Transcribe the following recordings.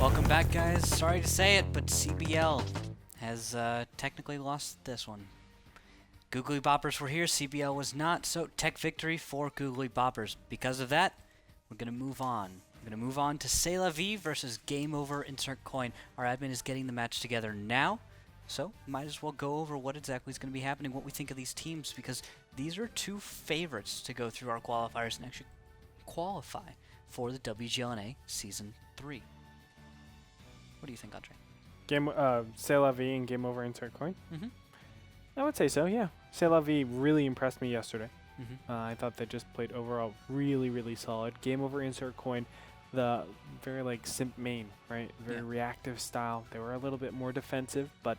Welcome back, guys. Sorry to say it, but CBL has technically lost this one. Googly Boppers were here, CBL was not, so tech victory for Googly Boppers. Because of that, we're going to move on. We're going to move on to C'est La Vie versus Game Over Insert Coin. Our admin is getting the match together now, so might as well go over what exactly is going to be happening, what we think of these teams, because these are two favorites to go through our qualifiers and actually qualify for the WGLNA Season 3. What do you think, Andre? C'est La Vie and Game Over Insert Coin? Mm-hmm. I would say so, yeah. C'est La Vie really impressed me yesterday. Mm-hmm. I thought they just played overall really, really solid. Game Over Insert Coin, the very like simp main, right? Very reactive style. They were a little bit more defensive, but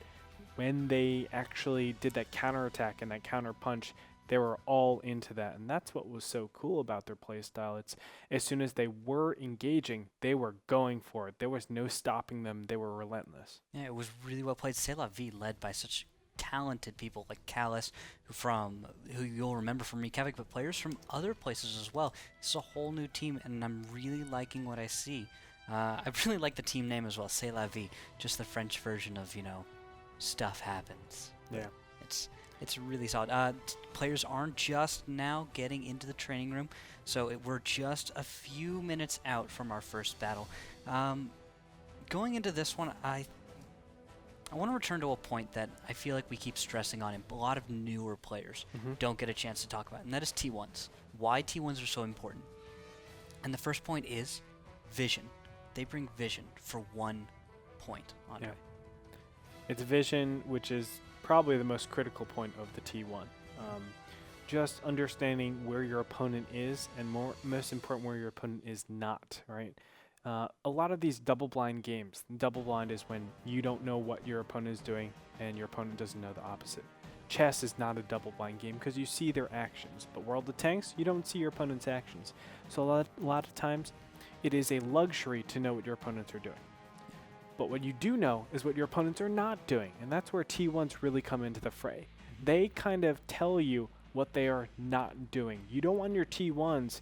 when they actually did that counter attack and that counter punch, they were all into that, and that's what was so cool about their play style. It's as soon as they were engaging, they were going for it. There was no stopping them. They were relentless. Yeah, it was really well played. C'est La Vie led by such talented people like Callus, who you'll remember from Reykjavik, but players from other places as well. This is a whole new team, and I'm really liking what I see. I really like the team name as well, C'est La Vie, just the French version of, stuff happens. Yeah. It's really solid. Players aren't just now getting into the training room, so we're just a few minutes out from our first battle. Going into this one, I want to return to a point that I feel like we keep stressing on, and a lot of newer players don't get a chance to talk about, and that is T1s. Why T1s are so important. And the first point is vision. They bring vision for 1 point, Andre. Yeah. It's vision, which is probably the most critical point of the T1. Just understanding where your opponent is, and most important, where your opponent is not, right? A lot of these double blind games, double blind is when you don't know what your opponent is doing and your opponent doesn't know the opposite. Chess is not a double blind game because you see their actions, but World of Tanks, you don't see your opponent's actions. So a lot of times, it is a luxury to know what your opponents are doing. But what you do know is what your opponents are not doing, and that's where T1s really come into the fray. They kind of tell you what they are not doing. You don't want your T1s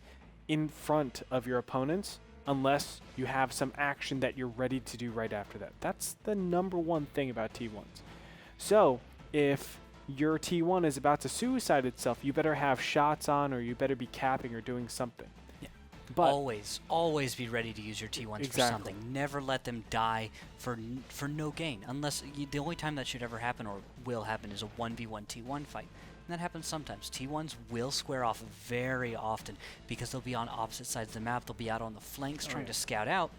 in front of your opponents unless you have some action that you're ready to do right after that. That's the number one thing about T1s. So if your T1 is about to suicide itself, you better have shots on, or you better be capping or doing something. But always be ready to use your T1s for something. Never let them die for no gain. Unless the only time that should ever happen or will happen is a 1v1 T1 fight. And that happens sometimes. T1s will square off very often because they'll be on opposite sides of the map. They'll be out on the flanks trying to scout out,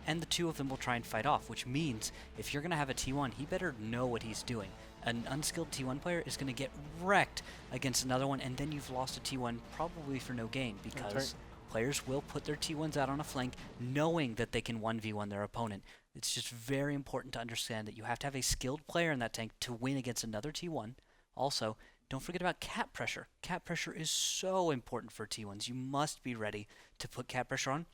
and the two of them will try and fight off, which means if you're going to have a T1, he better know what he's doing. An unskilled T1 player is going to get wrecked against another one, and then you've lost a T1 probably for no gain because players will put their T1s out on a flank knowing that they can 1v1 their opponent. It's just very important to understand that you have to have a skilled player in that tank to win against another T1. Also, don't forget about cap pressure. Cap pressure is so important for T1s. You must be ready to put cap pressure on.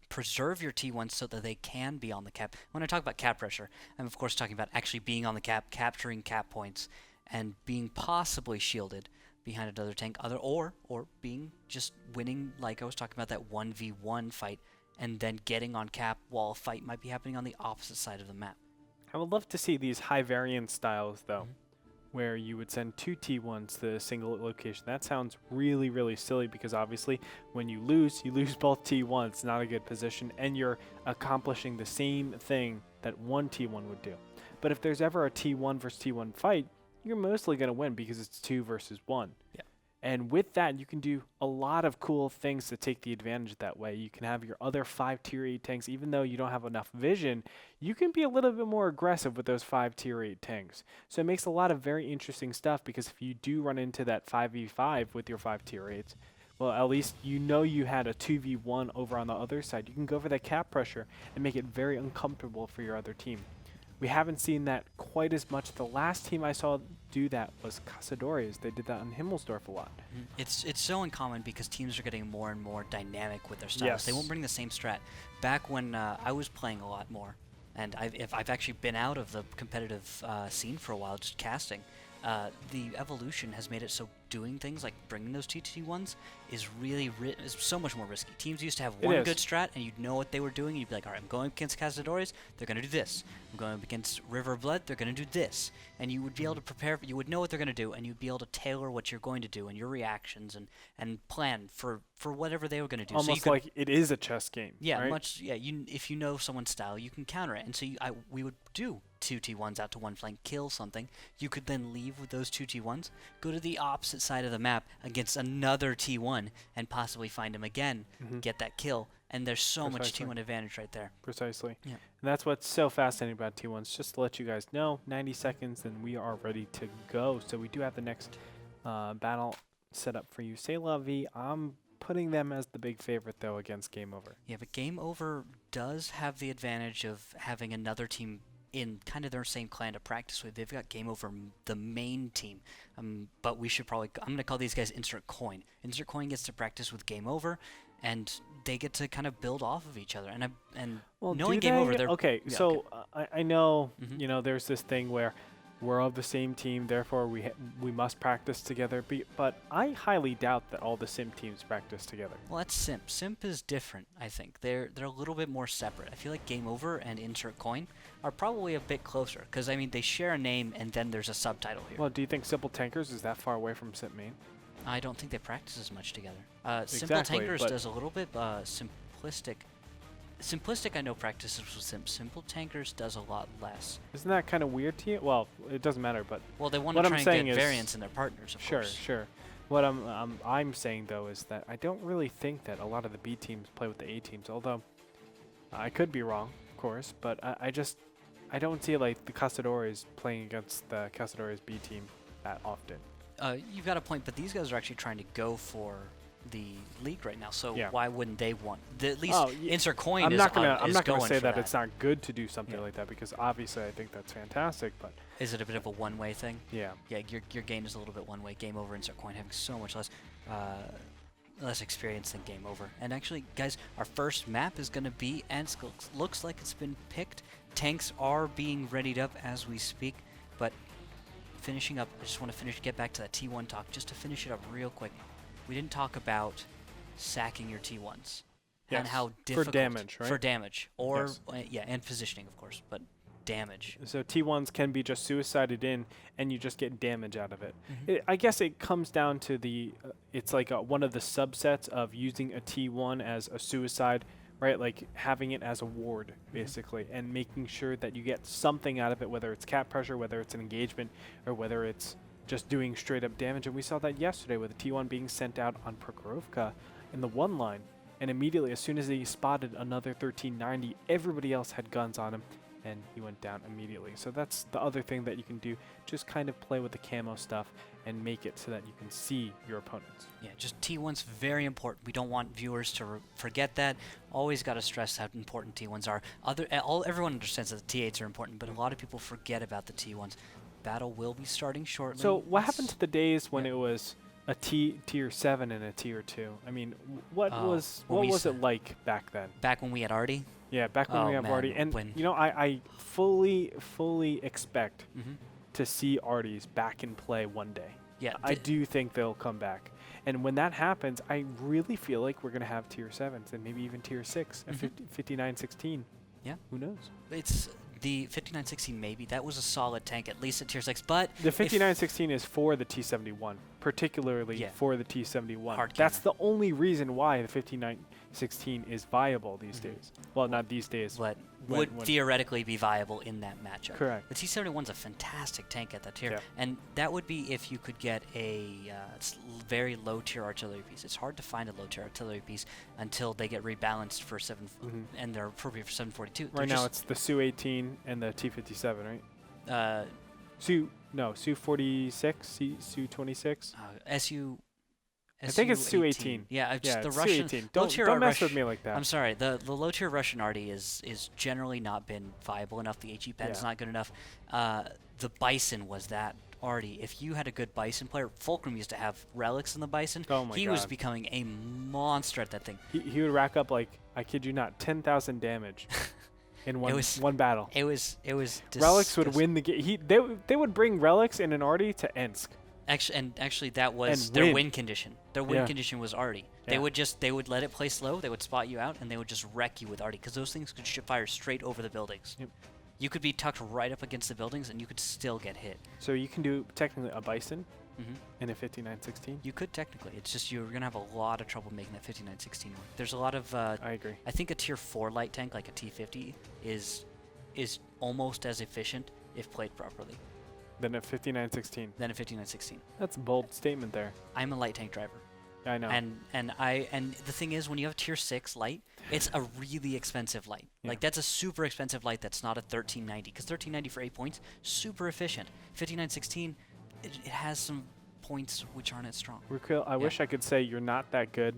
Preserve your T1s so that they can be on the cap. When I talk about cap pressure, I'm of course talking about actually being on the cap, capturing cap points, and being possibly shielded behind another tank, or being just winning, like I was talking about, that 1v1 fight, and then getting on cap while a fight might be happening on the opposite side of the map. I would love to see these high variance styles, though, where you would send 2 T1s to a single location. That sounds really, really silly because obviously when you lose both T1s. It's not a good position, and you're accomplishing the same thing that one T1 would do. But if there's ever a T1 versus T1 fight, you're mostly going to win because it's 2 versus 1. Yeah. And with that, you can do a lot of cool things to take the advantage that way. You can have your other 5 tier 8 tanks. Even though you don't have enough vision, you can be a little bit more aggressive with those 5 tier 8 tanks. So it makes a lot of very interesting stuff, because if you do run into that 5v5 with your 5 tier 8s, well, at least you know you had a 2v1 over on the other side. You can go for that cap pressure and make it very uncomfortable for your other team. We haven't seen that quite as much. The last team I saw do that was Cazadores. They did that on Himmelsdorf a lot. It's so uncommon because teams are getting more and more dynamic with their styles. Yes. They won't bring the same strat. Back when I was playing a lot more, and I've actually been out of the competitive scene for a while, just casting, the evolution has made it so doing things like bringing those T1s is is so much more risky. Teams used to have It one is. good strat, and you'd know what they were doing. And you'd be like, all right, I'm going against Cazadores, they're going to do this. I'm going up against River of Blood, they're going to do this. And you would be able to prepare, you would know what they're going to do, and you'd be able to tailor what you're going to do and your reactions and plan for whatever they were going to do. Almost like it is a chess game. Yeah, right? If you know someone's style, you can counter it. And so we would do 2 T1s out to one flank, kill something. You could then leave with those 2 T1s, go to the opposite side of the map against another T1, and possibly find him again, get that kill. And there's so much T1 advantage right there. Precisely. Yeah. And that's what's so fascinating about T1s. Just to let you guys know, 90 seconds and we are ready to go. So we do have the next battle set up for you. C'est la vie. I'm putting them as the big favorite, though, against Game Over. Yeah, but Game Over does have the advantage of having another team in kind of their same clan to practice with. They've got Game Over, the main team. But we should probably... I'm going to call these guys Insert Coin. Insert Coin gets to practice with Game Over, and they get to kind of build off of each other. And Well, knowing Game Over, they're... Okay, yeah, so I know, Mhm. There's this thing where we're of the same team, therefore we must practice together. But I highly doubt that all the sim teams practice together. Well, that's Simp. Simp is different, I think. They're a little bit more separate. I feel like Game Over and Insert Coin are probably a bit closer, because, I mean, they share a name, and then there's a subtitle here. Well, do you think Simple Tankers is that far away from Simp Main? I don't think they practice as much together. Exactly, Simple Tankers but- does a little bit simplistic. Simplistic, I know, practices with Simp. Simple Tankers does a lot less. Isn't that kind of weird to you? Well, it doesn't matter, but Well, they want What to I'm try and saying get is- variance in their partners, of sure. course. What I'm saying, though, is that I don't really think that a lot of the B teams play with the A teams, although I could be wrong, of course, but I don't see, like, the Cazadores playing against the Cazadores B team that often. You've got a point, but these guys are actually trying to go for the league right now, so Yeah. why wouldn't they want... At least yeah. Insert Coin I'm is not gonna going say for that it's not good to do something Yeah. like that, because obviously I think that's fantastic, but Is it a bit of a one-way thing? yeah. Yeah, your gain is a little bit one-way. Game Over, Insert Coin having so much less experience than Game Over. And actually, guys, our first map is going to be, and looks like it's been picked. Tanks are being readied up as we speak, but finishing up, I just want to get back to that T1 talk, just to finish it up real quick. We didn't talk about sacking your T1s. And Yes, how for difficult... damage, right? For damage. Or, Yes. and positioning, of course, but damage. So T1s can be just suicided in, and you just get damage out of it. Mhm. I guess it comes down to the, it's like one of the subsets of using a T1 as a suicide, right? Like having it as a ward, basically, and making sure that you get something out of it, whether it's cap pressure, whether it's an engagement, or whether it's just doing straight up damage. And we saw that yesterday with the T1 being sent out on Prokhorovka in the 1 line. And immediately, as soon as he spotted another 1390, everybody else had guns on him, and he went down immediately. So that's the other thing that you can do. Just kind of play with the camo stuff and make it so that you can see your opponents. Yeah, just T1's very important. We don't want viewers to forget that. Always got to stress how important T1s are. Everyone understands that the T8s are important, but a lot of people forget about the T1s. Battle will be starting shortly. So what happened to the days when it was a tier 7 and a tier 2? I mean, what was it like back then? Back when we had Artie? Yeah, back when we have Artie. And, I fully expect to see Arties back in play one day. Yeah. I do think they'll come back. And when that happens, I really feel like we're going to have tier 7s and maybe even tier 6 at 5916. Yeah. Who knows? It's the 5916 maybe. That was a solid tank, at least at tier 6. But the 5916 is for the T71, particularly for the T71. Hard That's counter. the only reason why the 5916 is viable these days. Well, not these days. But when- would when- theoretically be viable in that matchup. Correct. The T71's a fantastic tank at that tier. Yeah. And that would be if you could get a very low tier artillery piece. It's hard to find a low tier artillery piece until they get rebalanced for and they're appropriate for 742. Right now it's the Su-18 and the T-57, right? Su-46, Su-26. SU. I think it's Su-18. Yeah, Yeah, the it's Russian. Su-18. Low Don't tier mess with me like that. I'm sorry. The low tier Russian arty is generally not been viable enough. The HE pen's not good enough. The Bison was that arty. If you had a good Bison player, Fulcrum used to have relics in the Bison. Oh my he God. was becoming a monster at that thing. He would rack up, like, I kid you not, 10,000 damage in one battle. It was Relics would win the game. They would bring relics in an arty to Ensk. Actually, that was their win condition. Their win Yeah. condition was arty. Yeah. They would let it play slow. They would spot you out, and they would just wreck you with arty because those things could fire straight over the buildings. Yep. You could be tucked right up against the buildings, and you could still get hit. So you can do technically a Bison Hmm. in a 5916. You could technically. It's just you're gonna have a lot of trouble making that 5916 work. There's a lot of. I agree. I think a tier 4 light tank like a T50 is almost as efficient if played properly Then a 5916. than a 5916. That's a bold statement there. I'm a light tank driver. I know. And the thing is, when you have tier 6 light, it's a really expensive light. Yeah. Like that's a super expensive light that's not a 1390 because 1390 for 8 points, super efficient. 5916, it has some points which aren't as strong. Raquel, I wish I could say you're not that good,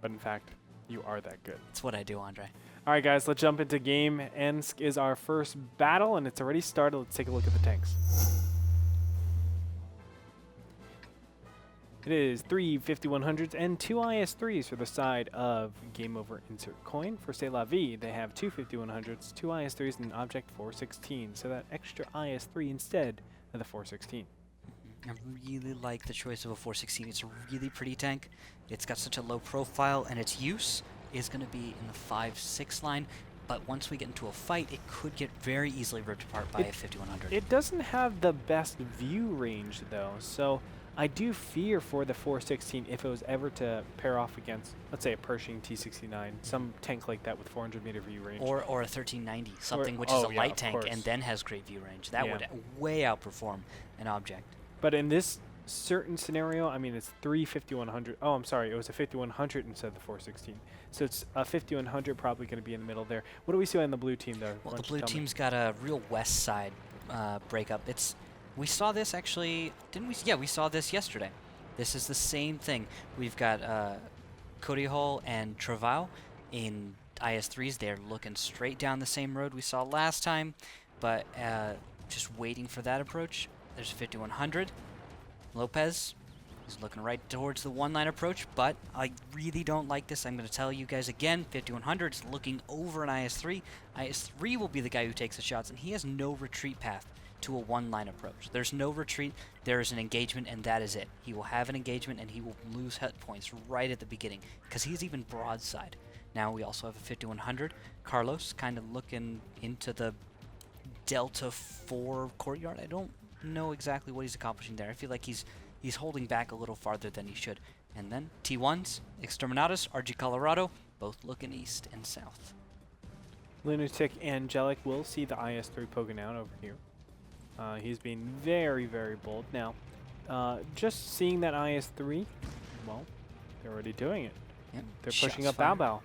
but in fact, you are that good. That's what I do, Andre. All right, guys, let's jump into game. Ensk is our first battle, and it's already started. Let's take a look at the tanks. It is 3 5100s and 2 IS3s for the side of Game Over Insert Coin. For C'est La Vie, they have 2 5100s, 2 IS3s, and an Object 416. So that extra IS3 instead of the 416. I really like the choice of a 416. It's a really pretty tank. It's got such a low profile, and its use is going to be in the 5-6 line. But once we get into a fight, it could get very easily ripped apart by a 5100. It doesn't have the best view range, though. So I do fear for the 416 if it was ever to pair off against, let's say, a Pershing T69, some tank like that with 400-meter view range. Or a 1390, something which is a light tank course. and then has great view range. That Yeah. would way outperform an Object. But in this certain scenario, I mean, it's 3 5100. Oh, I'm sorry. It was a 5100 instead of the 416. So it's a 5100 probably going to be in the middle there. What do we see on the blue team, though? Well, the blue team's got a real west side breakup. We saw this actually, didn't we? Yeah, we saw this yesterday. This is the same thing. We've got Cody Hall and Travail in IS3s. They're looking straight down the same road we saw last time, but just waiting for that approach. There's 5100. Lopez is looking right towards the one-line approach, but I really don't like this. I'm going to tell you guys again, 5100 is looking over an IS3. IS3 will be the guy who takes the shots, and he has no retreat path to a one-line approach. There's no retreat, there is an engagement, and that is it. He will have an engagement, and he will lose hit points right at the beginning, because he's even broadside. Now we also have a 5100. Carlos kind of looking into the Delta 4 courtyard. I don't know exactly what he's accomplishing there. I feel like he's holding back a little farther than he should. And then T1s, Exterminatus, RG Colorado, both looking east and south. Lunatic Angelic will see the IS3 poking out over here. He's being very, very bold. Now, just seeing that IS3, well, they're already doing it. Yep. They're pushing up Bao Bao.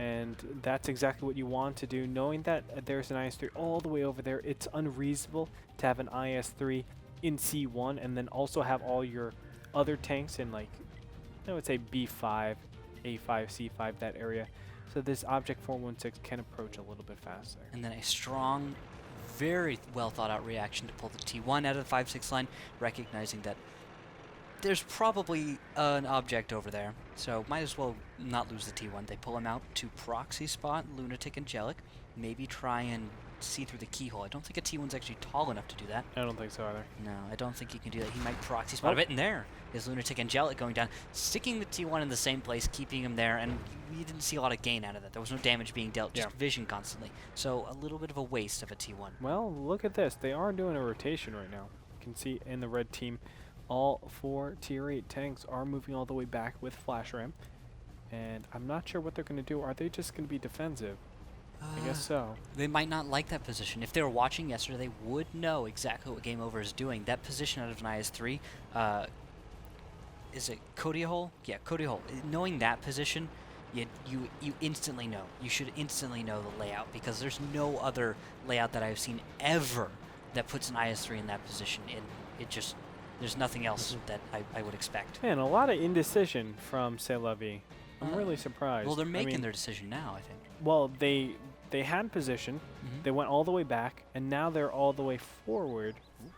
And that's exactly what you want to do. Knowing that there's an IS3 all the way over there, it's unreasonable to have an IS3 in C1 and then also have all your other tanks in, like, I would say B5, A5, C5, that area. So this Object 416 can approach a little bit faster. And then a strong, very well thought out reaction to pull the T1 out of the 5-6 line, recognizing that there's probably an Object over there, so might as well not lose the T1. They pull him out to proxy spot Lunatic Angelic, maybe try and see through the keyhole. I don't think a T1's actually tall enough to do that. I don't think so either. No, I don't think he can do that. He might proxy spot a bit, and there is Lunatic Angelic going down, sticking the T1 in the same place, keeping him there, and we didn't see a lot of gain out of that. There was no damage being dealt, just vision constantly. So a little bit of a waste of a T1. Well, look at this. They are doing a rotation right now. You can see in the red team, all 4 tier 8 tanks are moving all the way back with Flash Ram. And I'm not sure what they're going to do. Are they just going to be defensive? I guess so. They might not like that position. If they were watching yesterday, they would know exactly what Game Over is doing. That position out of an IS3, is it Cody Hole? Yeah, Cody Hole. Knowing that position, you instantly know. You should instantly know the layout, because there's no other layout that I've seen ever that puts an IS3 in that position. It just, there's nothing else that I would expect. Man, a lot of indecision from C'est La Vie. I'm really surprised. Well, they're making their decision now, I think. Well, they had position. They went all the way back, and now they're all the way forward.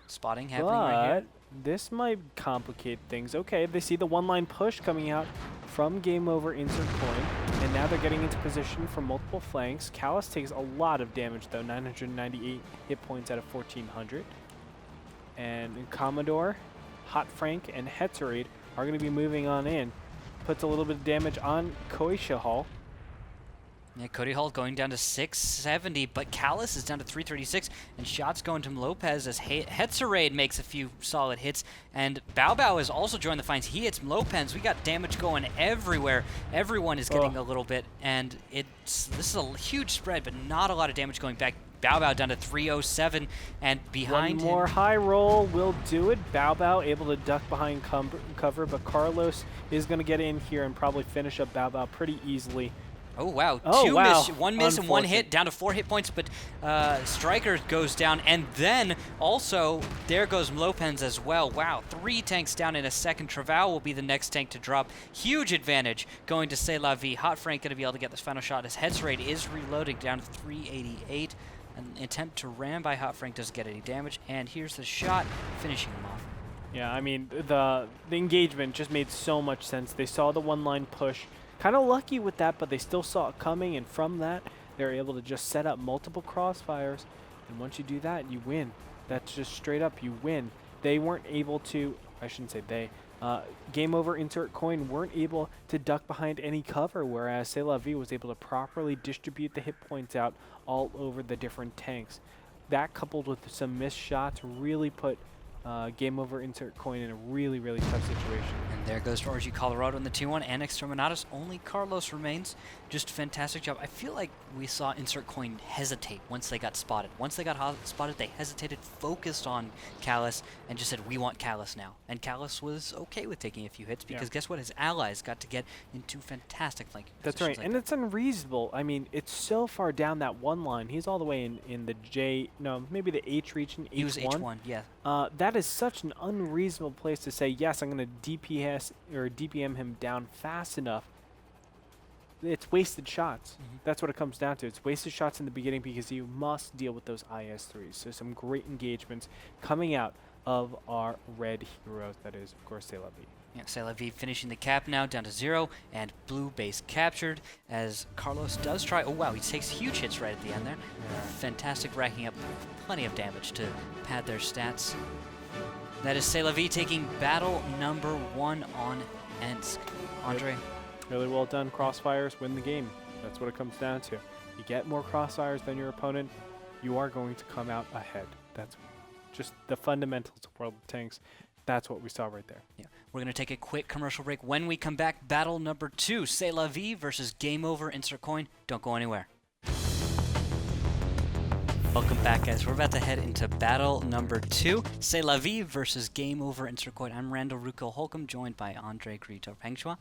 Spotting happening right here. This might complicate things. Okay, they see the one-line push coming out from Game Over Insert Coin, and now they're getting into position from multiple flanks. Callus takes a lot of damage, though, 998 hit points out of 1,400. And Commodore Hot Frank and Hetzerade are going to be moving on in. Puts a little bit of damage on Koisha Hall. Yeah, Cody Hall going down to 670, but Callus is down to 336, and shots going to Lopez as Hetzerade makes a few solid hits, and Bao Bao has also joined the fights. He hits Lopez. We got damage going everywhere. Everyone is getting a little bit, and this is a huge spread, but not a lot of damage going back. Bao Bao down to 307, and behind One more him, high roll will do it. Bao Bao able to duck behind cover, but Carlos is going to get in here and probably finish up Bao Bao pretty easily. oh wow, one miss and one hit, down to 4 hit points, but Striker goes down, and then also there goes Lopez as well. Wow, 3 tanks down in a second. Travau will be the next tank to drop. Huge advantage going to C'est La Vie. Hot Frank going to be able to get this final shot as Hetzerade is reloading down to 388. An attempt to ram by Hot Frank doesn't get any damage, and here's the shot, finishing him off. Yeah, I mean, the engagement just made so much sense. They saw the one-line push. Kind of lucky with that, but they still saw it coming, and from that, they're able to just set up multiple crossfires, and once you do that, you win. That's just straight up, you win. They weren't able to, I shouldn't say they, Game Over Insert Coin weren't able to duck behind any cover, whereas C'est La Vie was able to properly distribute the hit points out all over the different tanks. That coupled with some missed shots really put Game Over Insert Coin in a really, really tough situation. And there goes to RG Colorado in the T1 and Exterminatus. Only Carlos remains. Just a fantastic job. I feel like we saw Insert Coin hesitate once they got spotted. Once they got spotted, they hesitated, focused on Callus, and just said, we want Callus now. And Callus was okay with taking a few hits because guess what? His allies got to get into fantastic flanking positions. That's right, like and it's unreasonable. I mean, it's so far down that one line. He's all the way in the J, no, maybe the H region, H1. He was H1, yeah. That is such an unreasonable place to say, yes, I'm going to DPS or DPM him down fast enough. It's wasted shots. That's what it comes down to. It's wasted shots in the beginning because you must deal with those IS-3s. So some great engagements coming out of our red heroes. That is, of course, C'est La Vie. Yeah, C'est La Vie finishing the cap now down to 0, and blue base captured as Carlos does try. Oh wow, he takes huge hits right at the end there. Fantastic, racking up plenty of damage to pad their stats. That is C'est La Vie taking battle number 1 on Ensk. Andre? Really well done. Crossfires win the game. That's what it comes down to. You get more crossfires than your opponent, you are going to come out ahead. That's just the fundamentals of World of Tanks. That's what we saw right there. Yeah, we're going to take a quick commercial break. When we come back, battle number 2, C'est La Vie versus Game Over Insert Coin. Don't go anywhere. Welcome back, guys. We're about to head into battle number 2, C'est La Vie versus Game Over Insert Coin. I'm Randall Ruko Holcomb, joined by Andre Grito Pengchua.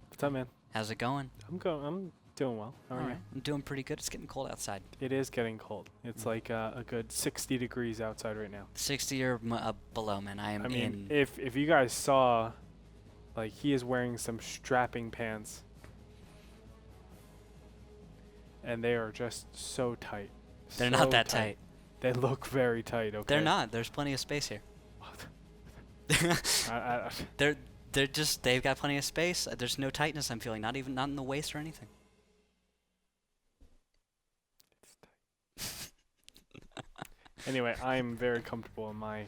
What's up, man? How's it going? I'm doing well. How are you? I'm doing pretty good. It's getting cold outside. It is getting cold. It's like a good 60 degrees outside right now. 60 or below, man. I mean, if you guys saw, like, he is wearing some strapping pants, and they are just so tight. They're not that tight. They look very tight. Okay. They're not. There's plenty of space here. They've got plenty of space. There's no tightness I'm feeling, not in the waist or anything. Anyway, I'm very comfortable in my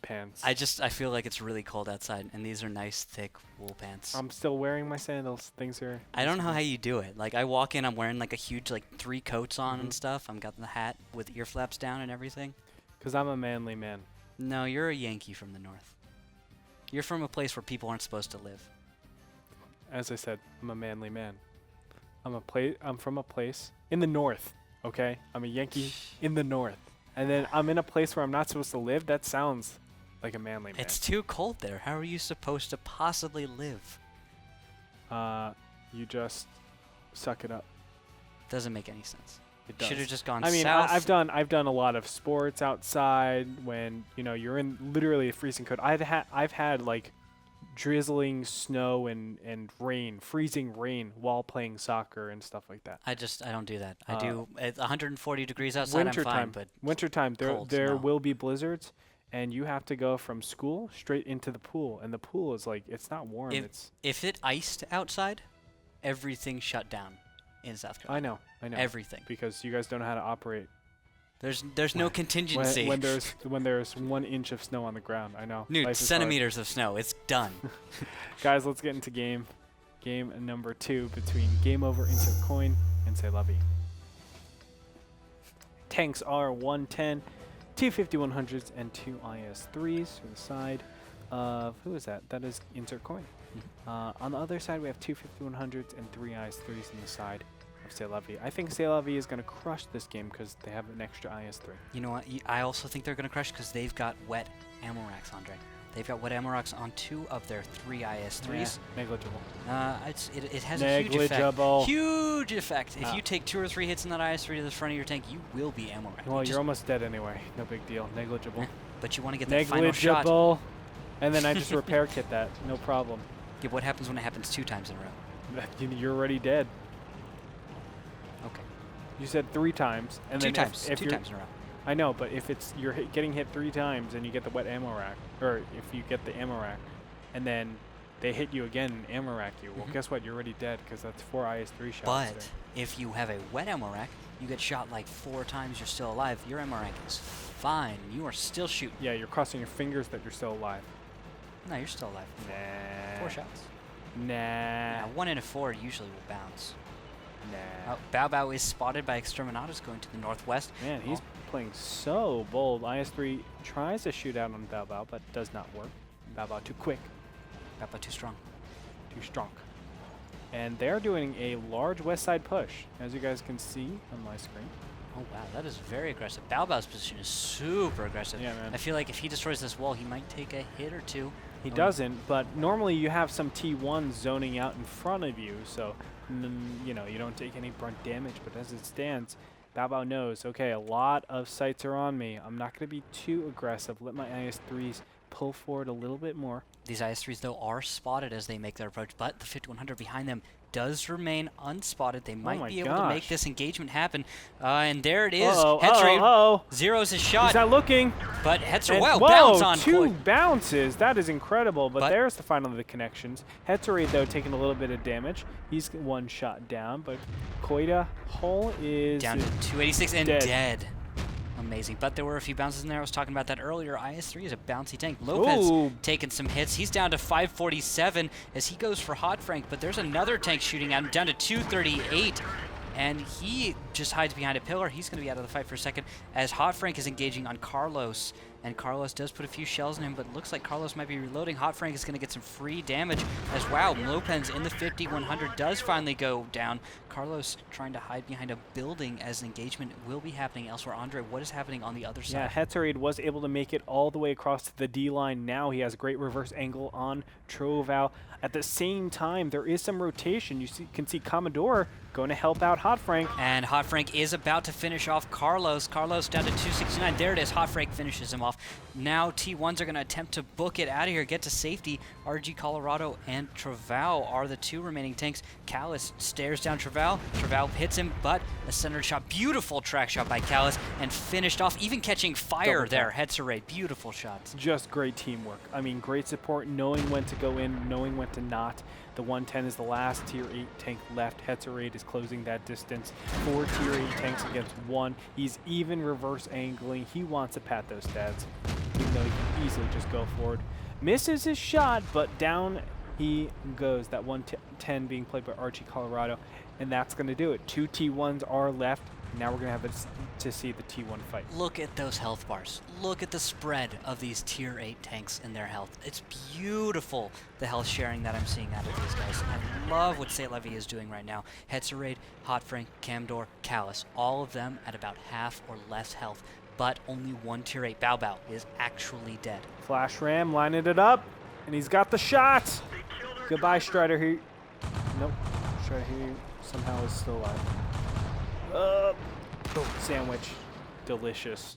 pants. I feel like it's really cold outside, and these are nice, thick wool pants. I'm still wearing my sandals. Things are... I don't know how you do it. Like, I walk in, I'm wearing like a huge, like 3 coats on and stuff. I'm got the hat with ear flaps down and everything. Because I'm a manly man. No, you're a Yankee from the north. You're from a place where people aren't supposed to live. As I said, I'm a manly man. I'm from a place in the north, okay? I'm a Yankee in the north. And then I'm in a place where I'm not supposed to live? That sounds like a manly man. It's too cold there. How are you supposed to possibly live? You just suck it up. Doesn't make any sense. It does. Should have just gone I mean, south. I've done a lot of sports outside when, you know, you're in literally a freezing cold. I've had like drizzling snow and rain, freezing rain while playing soccer and stuff like that. I don't do that. I do at 140 degrees outside. I'm fine, but wintertime there no. will be blizzards, and you have to go from school straight into the pool, and the pool is like, it's not warm. If it iced outside, everything shut down in South Carolina. I know. Everything. Because you guys don't know how to operate There's no contingency. When there's 1 inch of snow on the ground, I know. Dude, centimeters of snow. It's done. Guys, let's get into game number 2 between Game Over, Insert Coin, and C'est La Vie. Tanks are 110, 250 100s, and 2 IS-3s for the side of, who is that? That is Insert Coin. On the other side, we have 2 50 100s and 3 IS-3s on the side of C'est La Vie. I think C'est La Vie is going to crush this game because they have an extra IS-3. You know what? I also think they're going to crush because they've got wet ammo racks, Andre. They've got wet ammo racks on 2 of their 3 IS-3s. Yeah, negligible. It has a huge effect. Huge effect. If Ah. you take 2 or 3 hits in that IS-3 to the front of your tank, you will be ammo racked. Well, you're almost dead anyway. No big deal. Negligible. But you want to get that final shot. Negligible. And then I just repair kit that. No problem. Yeah, what happens when it happens 2 times in a row? You're already dead. Okay. You said 3 times. And 2 then times. if 2 you're, times in a row. I know, but if it's getting hit 3 times and you get the wet ammo rack, or if you get the ammo rack, and then they hit you again and ammo rack you, well, guess what? You're already dead because that's 4 IS-3 shots. But there. if you have a wet ammo rack, you get shot like 4 times, you're still alive. Your ammo rack is fine. You are still shooting. Yeah, you're crossing your fingers that you're still alive. No, you're still alive. Nah. 4 shots. Nah. Yeah, 1 in a 4 usually will bounce. Nah. Oh, Bao Bao is spotted by Exterminatus going to the northwest. Man, he's playing so bold. IS-3 tries to shoot out on Bao Bao, but does not work. Bao Bao too quick. Bao Bao too strong. Too strong. And they're doing a large west side push, as you guys can see on my screen. Oh, wow, that is very aggressive. Bao Bao's position is super aggressive. Yeah, man. I feel like if he destroys this wall, he might take a hit or 2. He doesn't, but normally you have some T1s zoning out in front of you, so you know, you don't take any brunt damage. But as it stands, Bao Bao knows, okay, a lot of sights are on me. I'm not going to be too aggressive. Let my IS-3s pull forward a little bit more. These IS-3s, though, are spotted as they make their approach, but the 5100 behind them does remain unspotted. They might be able to make this engagement happen. And there it is. Hetzer zeros his shot. He's not looking. But Hetzer, wow, bounce on 2 bounces. That is incredible. But there's the final of the connections. Hetzer, though, taking a little bit of damage. He's 1 shot down. But Koida Hull is down to 286 and dead. dead. Amazing. But there were a few bounces in there. I was talking about that earlier. IS-3 is a bouncy tank. Lopez taking some hits. He's down to 547 as he goes for Hot Frank, but there's another tank shooting at him down to 238. And he just hides behind a pillar. He's going to be out of the fight for a second as Hot Frank is engaging on Carlos. And Carlos does put a few shells in him, but it looks like Carlos might be reloading. Hot Frank is going to get some free damage as, wow, Lopez in the 50-100 does finally go down. Carlos trying to hide behind a building as engagement will be happening elsewhere. Andre, what is happening on the other side? Yeah, Hetzer was able to make it all the way across to the D line. Now he has a great reverse angle on Troval. At the same time, there is some rotation. You can see Commodore going to help out Hot Frank. And Hot Frank is about to finish off Carlos. Carlos down to 269. There it is. Hot Frank finishes him off. Now T1s are going to attempt to book it out of here, get to safety. RG Colorado and Travau are the 2 remaining tanks. Callis stares down Travau. Travau hits him, but a centered shot. Beautiful track shot by Callis and finished off, even catching fire there. Hetzer, beautiful shots. Just great teamwork. I mean, great support, knowing when to go in, knowing when to not. The 110 is the last Tier 8 tank left. Hetzer is closing that distance. 4 Tier 8 tanks against 1. He's even reverse angling. He wants to pat those stats, even though he can easily just go forward. Misses his shot, but down he goes. That 110 being played by Archie Colorado, and that's going to do it. 2 T1s are left. Now we're going to have to see the T1 fight. Look at those health bars. Look at the spread of these Tier 8 tanks and their health. It's beautiful, the health sharing that I'm seeing out of these guys. I love what C'est La Vie is doing right now. Hetzer, Hot Frank, Camdor, Callis, all of them at about half or less health, but only 1 Tier 8 Bao Bao is actually dead. Flash Ram lining it up, and he's got the shot. Goodbye, Strider. Nope. Strider somehow is still alive. Boom, sandwich. Delicious.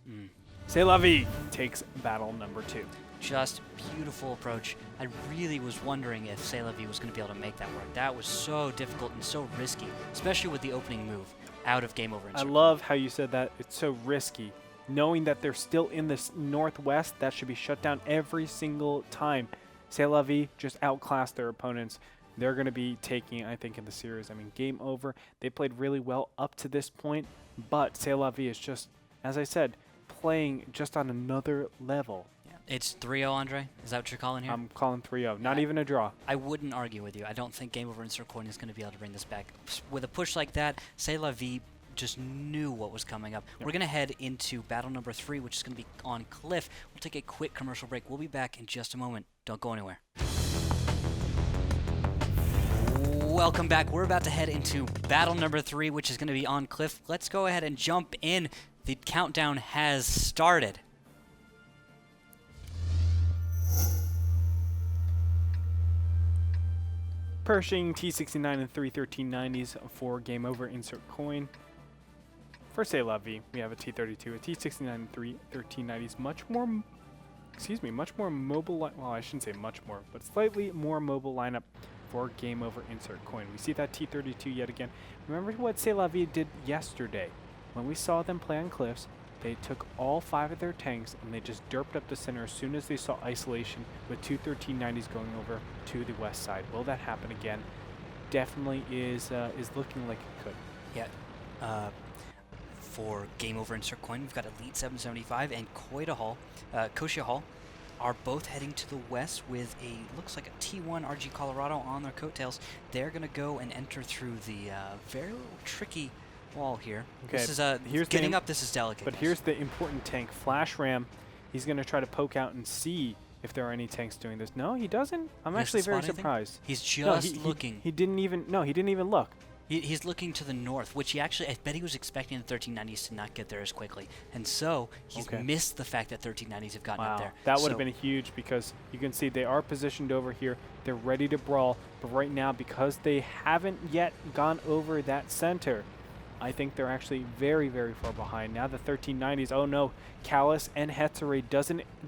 C'est La Vie takes battle number 2. Just beautiful approach. I really was wondering if C'est La Vie was going to be able to make that work. That was so difficult and so risky, especially with the opening move out of Game Over. I love how you said that. It's so risky. Knowing that they're still in this northwest, that should be shut down every single time. C'est La Vie just outclassed their opponents. They're going to be taking, I think, in the series. I mean, Game Over. They played really well up to this point, but C'est La Vie is just as I said, playing just on another level. Yeah. It's 3-0, Andre? Is that what you're calling here? I'm calling 3-0. Not even a draw. I wouldn't argue with you. I don't think Game Over Insert Coin is going to be able to bring this back. With a push like that, C'est La Vie just knew what was coming up. Yep. We're going to head into battle number 3, which is going to be on Cliff. We'll take a quick commercial break. We'll be back in just a moment. Don't go anywhere. Welcome back. We're about to head into battle number 3, which is going to be on Cliff. Let's go ahead and jump in. The countdown has started. Pershing T69 and 3 1390s for Game Over Insert Coin. For C'est La Vie, we have a T32, a T69 and 3 1390s, much more mobile, well, I shouldn't say much more, but slightly more mobile lineup for Game Over Insert Coin. We see that T32 yet again. Remember what C'est La Vie did yesterday? When we saw them play on Cliffs, they took all 5 of their tanks and they just derped up the center as soon as they saw isolation with 2 1390s going over to the west side. Will that happen again? Definitely is looking like it could. Yeah. For Game Over Insert Coin, we've got Elite 775 and Koshia Hall are both heading to the west with looks like a T1 RG Colorado on their coattails. They're going to go and enter through the very tricky wall here. Okay, this is getting up. This is delicate. But here's the important tank, Flash Ram. He's going to try to poke out and see if there are any tanks doing this. No, he doesn't. I'm actually very surprised. He's just looking. He didn't even look. He's looking to the north, which I bet he was expecting the 1390s to not get there as quickly. And so he's missed the fact that 1390s have gotten up there. That would have been huge because you can see they are positioned over here. They're ready to brawl. But right now, because they haven't yet gone over that center, I think they're actually very, very far behind. Now the 1390s, oh no, Callus and Hetzere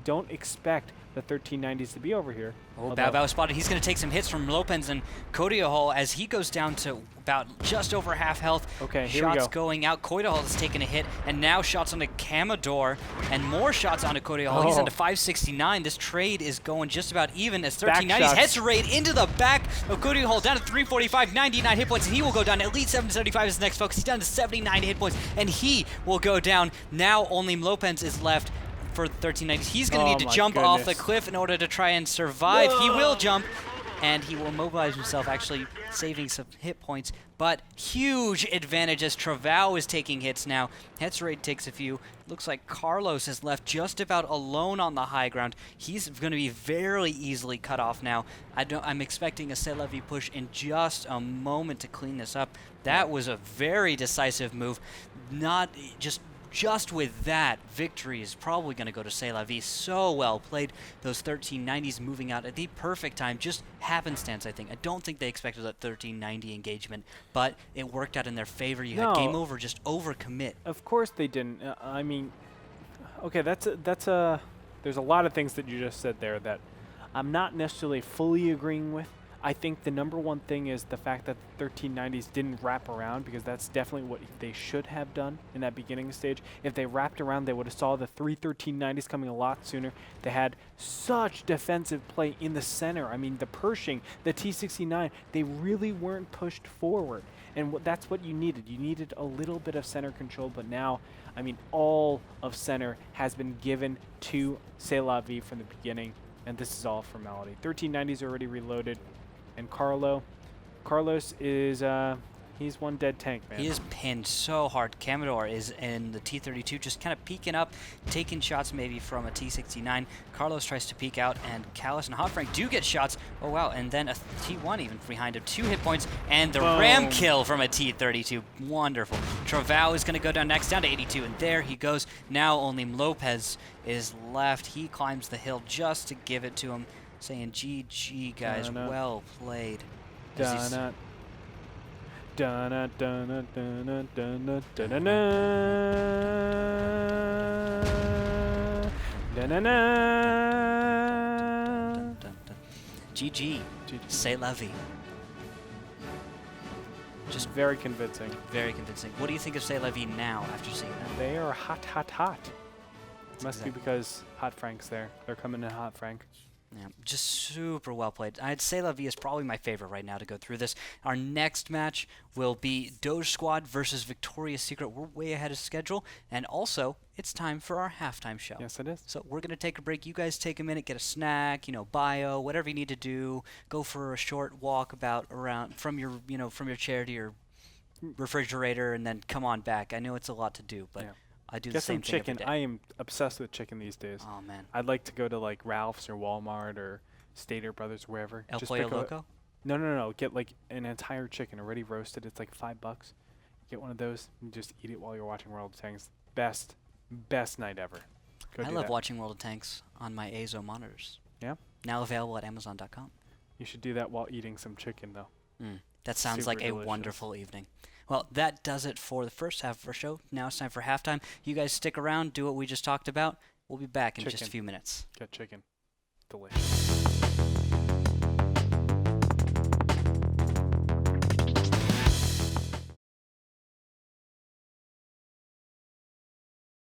don't expect the 1390s to be over here. Oh, Bao Bao spotted. He's going to take some hits from Lopez and Kodia as he goes down to about just over half health. Okay, here we go. Shots going out. Kodia has taken a hit, and now shots onto Kamador, and more shots onto Kodia. He's into 569. This trade is going just about even as 1390s Hetzere into the back of Kodia down to 345, 99 hit points, and he will go down. Elite 775 is the next focus. He's down to 79 hit points, and he will go down. Now only Lopez is left for 1390s. He's going to need to jump off the cliff in order to try and survive. Whoa. He will jump, and he will mobilize himself, actually saving some hit points. But huge advantage as Travau is taking hits now. Hetzere takes a few. Looks like Carlos is left just about alone on the high ground. He's going to be very easily cut off now. I'm expecting a C'est La Vie push in just a moment to clean this up. That was a very decisive move. Not just with that, victory is probably going to go to C'est La Vie. So well played. Those 1390s moving out at the perfect time. Just happenstance, I think. I don't think they expected that 1390 engagement, but it worked out in their favor. You had Game Over just overcommit. Of course they didn't. I mean, okay, there's a lot of things that you just said there that I'm not necessarily fully agreeing with. I think the number one thing is the fact that the 1390s didn't wrap around, because that's definitely what they should have done in that beginning stage. If they wrapped around, they would have saw the 3 1390s coming a lot sooner. They had such defensive play in the center. I mean, the Pershing, the T69, they really weren't pushed forward. And that's what you needed. You needed a little bit of center control, but now, I mean, all of center has been given to C'est La Vie from the beginning, and this is all formality. 1390s already reloaded. And Carlos is, he's one dead tank, man. He is pinned so hard. Kamador is in the T32, just kind of peeking up, taking shots maybe from a T69. Carlos tries to peek out, and Callus and Hot Frank do get shots. Oh, wow, and then a T1 even behind him. 2 hit points, and the ram kill from a T32. Wonderful. Travau is going to go down next, down to 82, and there he goes. Now only Lopez is left. He climbs the hill just to give it to him, saying, GG, guys, well played. Dun-na. Dun-na, dun-na, dun-na, dun-na, dun-na-na. Dun-na-na. GG. C'est La Vie. Just very convincing. Very convincing. What do you think of C'est La Vie now after seeing that? They are hot, hot, hot. Must be because Hot Frank's there. They're coming in Hot Frank. Yeah, just super well played. I'd say La Vie is probably my favorite right now to go through this. Our next match will be Doge Squad versus Victoria's Secret. We're way ahead of schedule, and also it's time for our halftime show. Yes, it is. So we're gonna take a break. You guys take a minute, get a snack, bio, whatever you need to do. Go for a short walk around from your chair to your refrigerator, and then come on back. I know it's a lot to do, but. Yeah. I do Get the same some thing chicken. every day. I am obsessed with chicken these days. Oh man. I'd like to go to like Ralph's or Walmart or Stater Brothers, wherever. El Just Pollo pick Loco? No. Get like an entire chicken already roasted. It's like $5. Get one of those and just eat it while you're watching World of Tanks. Best night ever. I love watching World of Tanks on my Azo monitors. Yeah? Now available at Amazon.com. You should do that while eating some chicken, though. That sounds Super like a delicious. wonderful evening. Well, that does it for the first half of our show. Now it's time for halftime. You guys stick around, do what we just talked about. We'll be back in just a few minutes. Get chicken. Delicious.